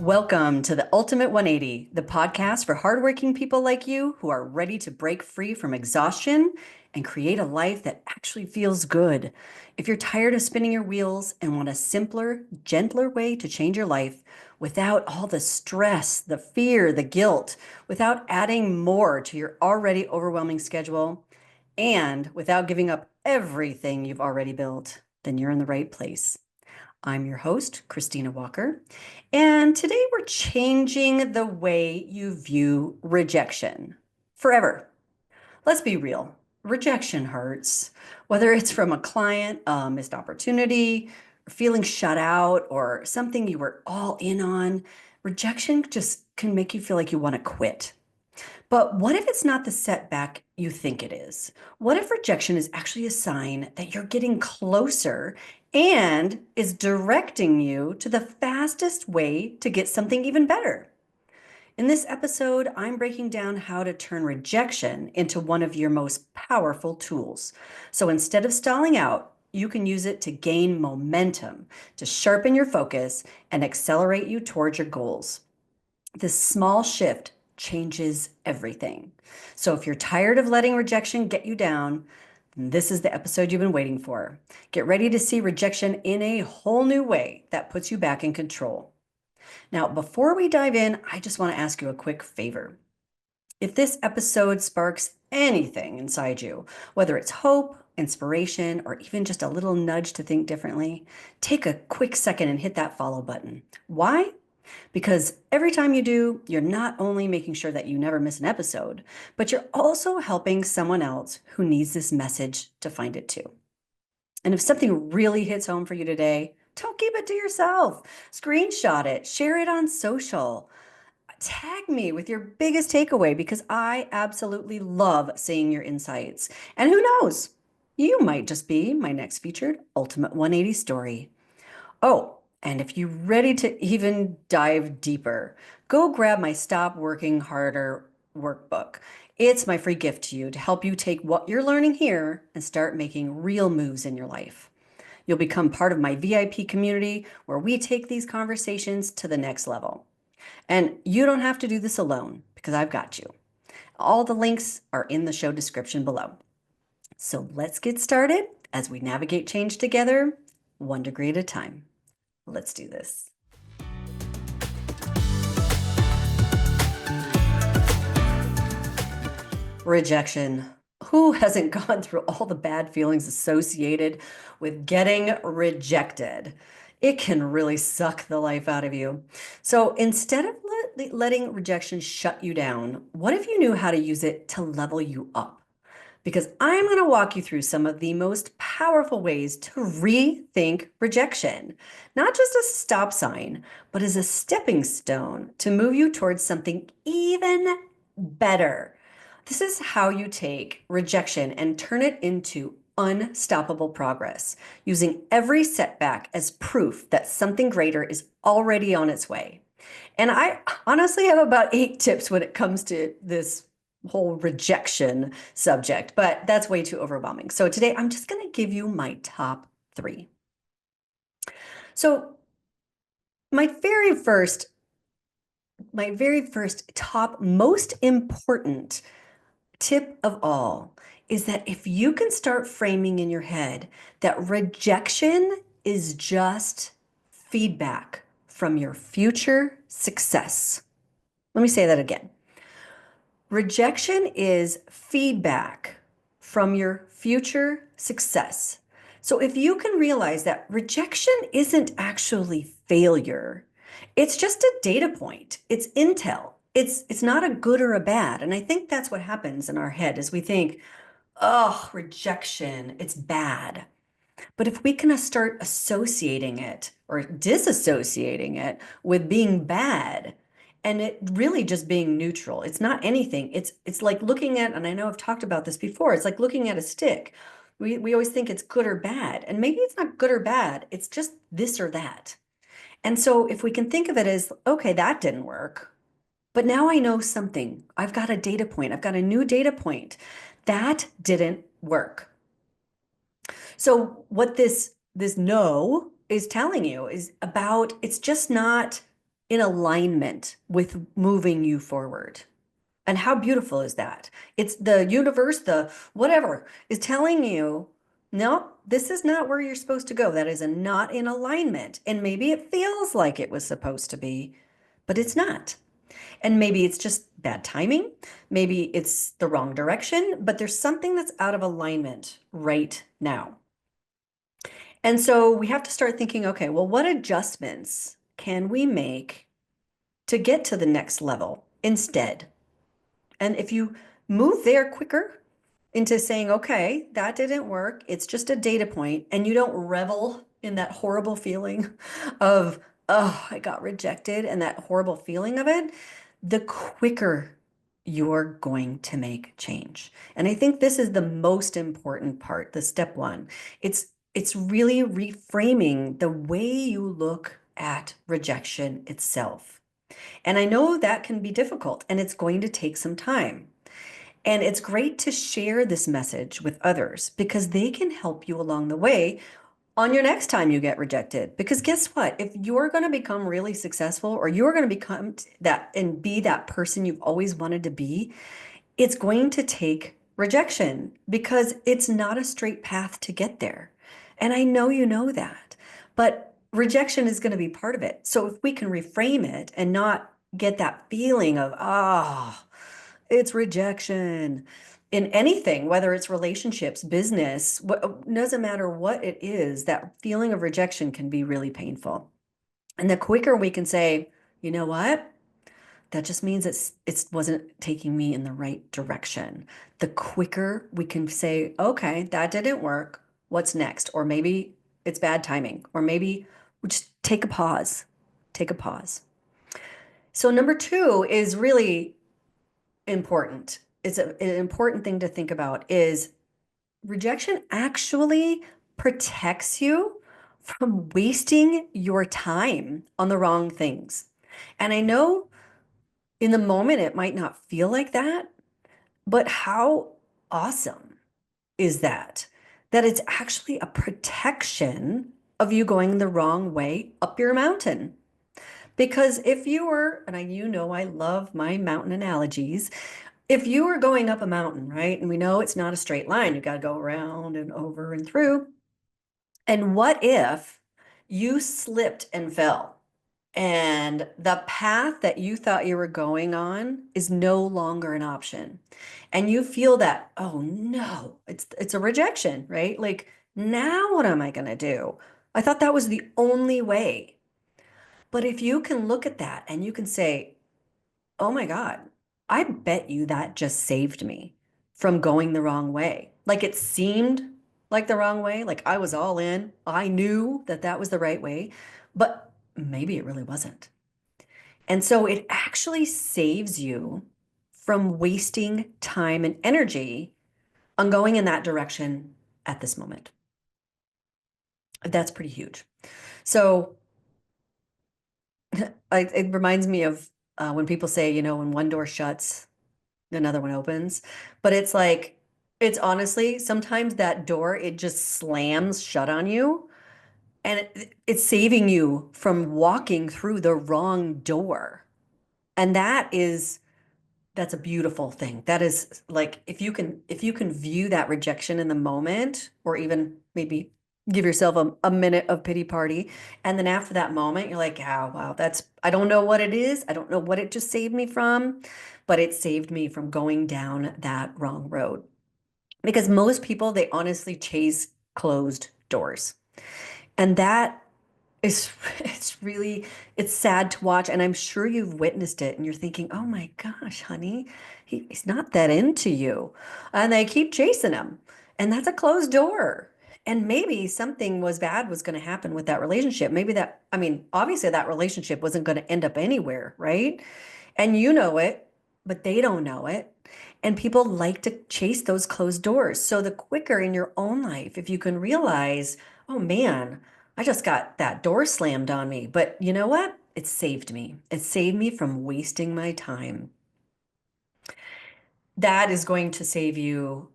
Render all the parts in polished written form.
Welcome to the Ultimate 180, the podcast for hardworking people like you who are ready to break free from exhaustion and create a life that actually feels good. If you're tired of spinning your wheels and want a simpler, gentler way to change your life without all the stress, the fear, the guilt, without adding more to your already overwhelming schedule, and without giving up everything you've already built, then you're in the right place. I'm your host, Christina Walker, and today we're changing the way you view rejection forever. Let's be real, rejection hurts. Whether it's from a client, a missed opportunity, feeling shut out, or something you were all in on, rejection just can make you feel like you want to quit. But what if it's not the setback you think it is? What if rejection is actually a sign that you're getting closer and is directing you to the fastest way to get something even better? In this episode, I'm breaking down how to turn rejection into one of your most powerful tools. So instead of stalling out, you can use it to gain momentum, to sharpen your focus, and accelerate you towards your goals. This small shift changes everything. So if you're tired of letting rejection get you down, this is the episode you've been waiting for. Get ready to see rejection in a whole new way that puts you back in control. Now, before we dive in, I just want to ask you a quick favor. If this episode sparks anything inside you, whether it's hope, inspiration, or even just a little nudge to think differently, take a quick second and hit that follow button. Why? Because every time you do, you're not only making sure that you never miss an episode, but you're also helping someone else who needs this message to find it too. And if something really hits home for you today, don't keep it to yourself. Screenshot it, share it on social. Tag me with your biggest takeaway because I absolutely love seeing your insights. And who knows, you might just be my next featured Ultimate 180 story. Oh, and if you're ready to even dive deeper, go grab my Stop Working Harder workbook. It's my free gift to you to help you take what you're learning here and start making real moves in your life. You'll become part of my VIP community where we take these conversations to the next level. And you don't have to do this alone because I've got you. All the links are in the show description below. So let's get started as we navigate change together, 1 degree at a time. Let's do this. Rejection. Who hasn't gone through all the bad feelings associated with getting rejected? It can really suck the life out of you. So instead of letting rejection shut you down, what if you knew how to use it to level you up? Because I'm going to walk you through some of the most powerful ways to rethink rejection, not just a stop sign, but as a stepping stone to move you towards something even better. This is how you take rejection and turn it into unstoppable progress, using every setback as proof that something greater is already on its way. And I honestly have about 8 tips when it comes to this whole rejection subject, but that's way too overwhelming. So today I'm just going to give you my top 3. So my very first top most important tip of all is that if you can start framing in your head that rejection is just feedback from your future success. Let me say that again. Rejection is feedback from your future success. So if you can realize that rejection isn't actually failure, it's just a data point. It's intel. It's not a good or a bad. And I think that's what happens in our head is we think, oh, rejection, it's bad. But if we can start associating it or disassociating it with being bad and it really just being neutral, it's not anything. It's like looking at, and I know I've talked about this before, it's like looking at a stick. We always think it's good or bad, and maybe it's not good or bad. It's just this or that. And so if we can think of it as, okay, that didn't work, but now I know something. I've got a data point. I've got a new data point. That didn't work. So what this no is telling you is about it's just not in alignment with moving you forward. And how beautiful is that? It's the universe, the whatever, is telling you, no, this is not where you're supposed to go. That is not in alignment. And maybe it feels like it was supposed to be, but it's not. And maybe it's just bad timing. Maybe it's the wrong direction, but there's something that's out of alignment right now. And so we have to start thinking, okay, well, what adjustments can we make to get to the next level instead? And if you move there quicker into saying, okay, that didn't work, it's just a data point, and you don't revel in that horrible feeling of, oh, I got rejected, and that horrible feeling of it, the quicker you're going to make change. And I think this is the most important part, the step one. It's really reframing the way you look at rejection itself. And I know that can be difficult and it's going to take some time. And it's great to share this message with others because they can help you along the way on your next time you get rejected. Because guess what? If you're going to become really successful or you're going to become that and be that person you've always wanted to be, it's going to take rejection because it's not a straight path to get there. And I know you know that, but rejection is going to be part of it. So if we can reframe it and not get that feeling of, oh, it's rejection in anything, whether it's relationships, business, doesn't matter what it is, that feeling of rejection can be really painful. And the quicker we can say, you know what? That just means it wasn't taking me in the right direction. The quicker we can say, okay, that didn't work. What's next? Or maybe it's bad timing, or maybe we just take a pause. Take a pause. So number two is really important. It's an important thing to think about is rejection actually protects you from wasting your time on the wrong things. And I know in the moment, it might not feel like that, but how awesome is that? That it's actually a protection of you going the wrong way up your mountain. Because if you were, and you know I love my mountain analogies, if you were going up a mountain, right? And we know it's not a straight line, you got to go around and over and through. And what if you slipped and fell? And the path that you thought you were going on is no longer an option. And you feel that, oh no, it's a rejection, right? Like, now what am I going to do? I thought that was the only way. But if you can look at that and you can say, oh my God, I bet you that just saved me from going the wrong way. Like it seemed like the wrong way, like I was all in. I knew that that was the right way, but maybe it really wasn't. And so it actually saves you from wasting time and energy on going in that direction at this moment. That's pretty huge. So it reminds me of when people say, you know, when one door shuts, another one opens. But it's like, it's honestly, sometimes that door, it just slams shut on you. And it's saving you from walking through the wrong door. And that's a beautiful thing. That is like if you can view that rejection in the moment, or even maybe give yourself a minute of pity party. And then after that moment, you're like, oh wow, I don't know what it is. I don't know what it just saved me from, but it saved me from going down that wrong road. Because most people, they honestly chase closed doors. And that is it's sad to watch. And I'm sure you've witnessed it and you're thinking, oh my gosh, honey, he's not that into you. And they keep chasing him. And that's a closed door. And maybe something was bad was going to happen with that relationship. Maybe obviously that relationship wasn't going to end up anywhere, right? And you know it, but they don't know it. And people like to chase those closed doors. So the quicker in your own life, if you can realize, oh man, I just got that door slammed on me. But you know what? It saved me. It saved me from wasting my time. That is going to save you.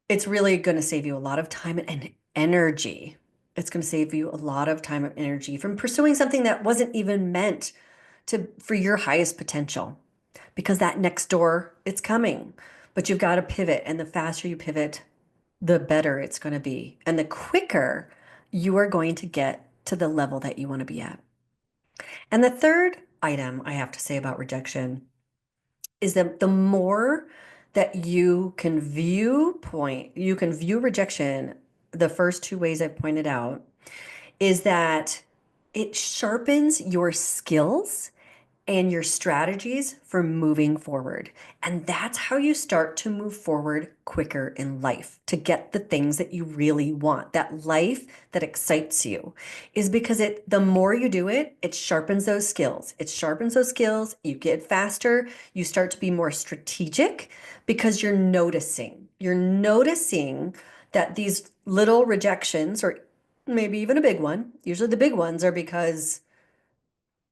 It's really going to save you a lot of time and energy. It's going to save you a lot of time and energy from pursuing something that wasn't even meant for your highest potential, because that next door, it's coming. But you've got to pivot, and the faster you pivot, the better it's going to be. And the quicker you are going to get to the level that you want to be at. And the third item I have to say about rejection is that the more that you can view rejection, the first two ways I pointed out, is that it sharpens your skills and your strategies for moving forward. And that's how you start to move forward quicker in life to get the things that you really want. That life that excites you is because the more you do it, it sharpens those skills. It sharpens those skills. You get faster. You start to be more strategic because you're noticing. You're noticing that these little rejections, or maybe even a big one, usually the big ones are because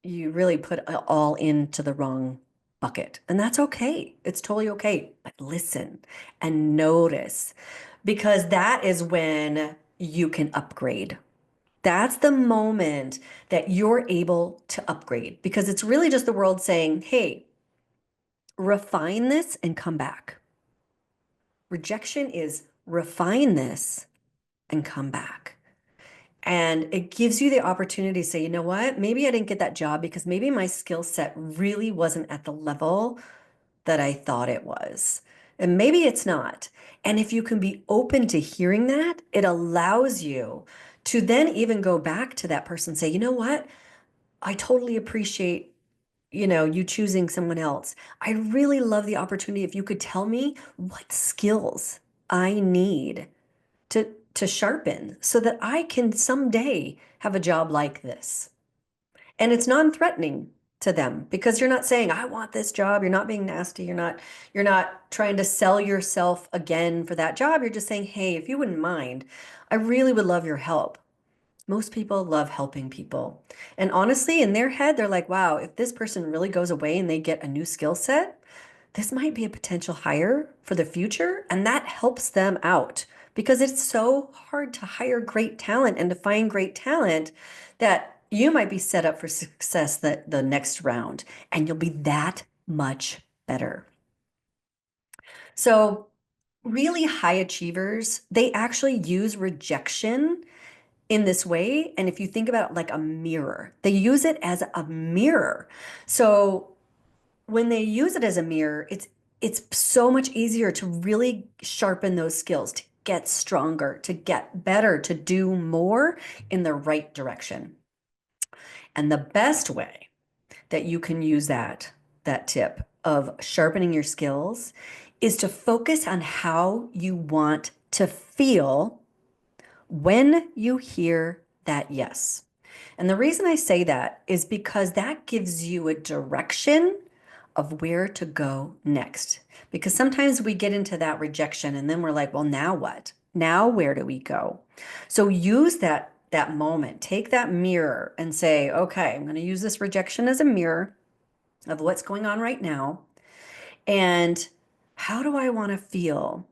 you really put it all into the wrong bucket. And that's okay. It's totally okay. But listen and notice, because that is when you can upgrade. That's the moment that you're able to upgrade, because it's really just the world saying, hey, refine this and come back. Rejection is refine this and come back. And it gives you the opportunity to say, you know what, maybe I didn't get that job because maybe my skill set really wasn't at the level that I thought it was. And maybe it's not. And if you can be open to hearing that, it allows you to then even go back to that person and say, you know what, I totally appreciate, you choosing someone else. I really love the opportunity if you could tell me what skills I need to sharpen so that I can someday have a job like this. And it's non-threatening to them, because you're not saying, I want this job. You're not being nasty. You're not trying to sell yourself again for that job. You're just saying, hey, if you wouldn't mind, I really would love your help. Most people love helping people. And honestly, in their head, they're like, wow, if this person really goes away and they get a new skill set, this might be a potential hire for the future. And that helps them out, because it's so hard to hire great talent and to find great talent that you might be set up for success the next round, and you'll be that much better. So really high achievers, they actually use rejection in this way. And if you think about it like a mirror, they use it as a mirror. So when they use it as a mirror, it's so much easier to really sharpen those skills, to get stronger, to get better, to do more in the right direction. And the best way that you can use that tip of sharpening your skills is to focus on how you want to feel when you hear that yes. And the reason I say that is because that gives you a direction of where to go next. Because sometimes we get into that rejection and then we're like, well, now what? Now where do we go? So use that moment. Take that mirror and say, okay, I'm going to use this rejection as a mirror of what's going on right now. And how do I want to feel?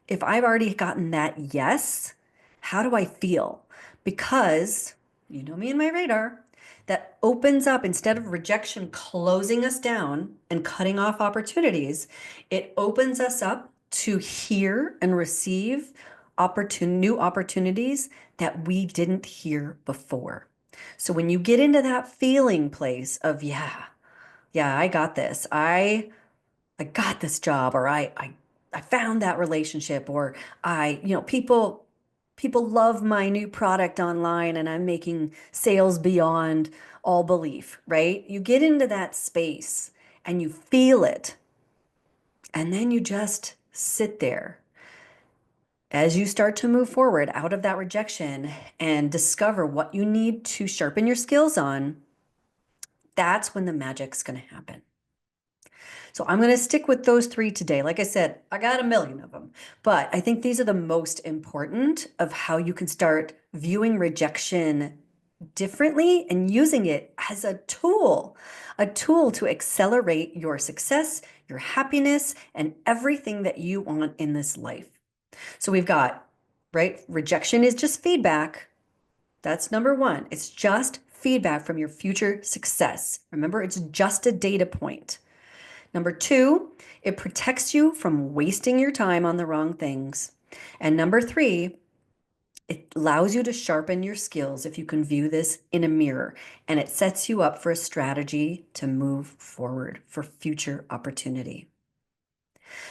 If I've already gotten that yes, how do I feel? Because you know me and my radar, that opens up, instead of rejection closing us down and cutting off opportunities, it opens us up to hear and receive new opportunities that we didn't hear before. So when you get into that feeling place of, yeah, I got this. I got this job, or I found that relationship, or people love my new product online and I'm making sales beyond all belief, right? You get into that space and you feel it, and then you just sit there as you start to move forward out of that rejection and discover what you need to sharpen your skills on. That's when the magic's going to happen. So I'm going to stick with those three today. Like I said, I got a million of them, but I think these are the most important of how you can start viewing rejection differently and using it as a tool to accelerate your success, your happiness, and everything that you want in this life. So we've got, right? Rejection is just feedback. That's number one. It's just feedback from your future success. Remember, it's just a data point. Number two, it protects you from wasting your time on the wrong things. And number three, it allows you to sharpen your skills if you can view this in a mirror, and it sets you up for a strategy to move forward for future opportunity.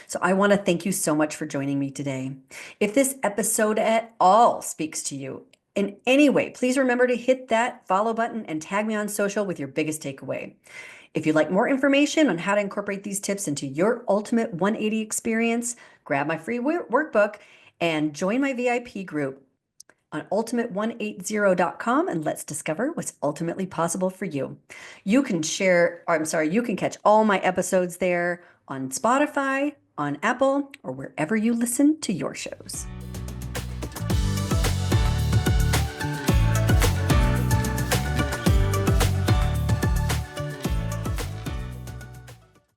So I want to thank you so much for joining me today. If this episode at all speaks to you in any way, please remember to hit that follow button and tag me on social with your biggest takeaway. If you'd like more information on how to incorporate these tips into your ultimate 180 experience, grab my free workbook and join my VIP group on ultimate180.com, and let's discover what's ultimately possible for you. You can catch all my episodes there on Spotify, on Apple, or wherever you listen to your shows.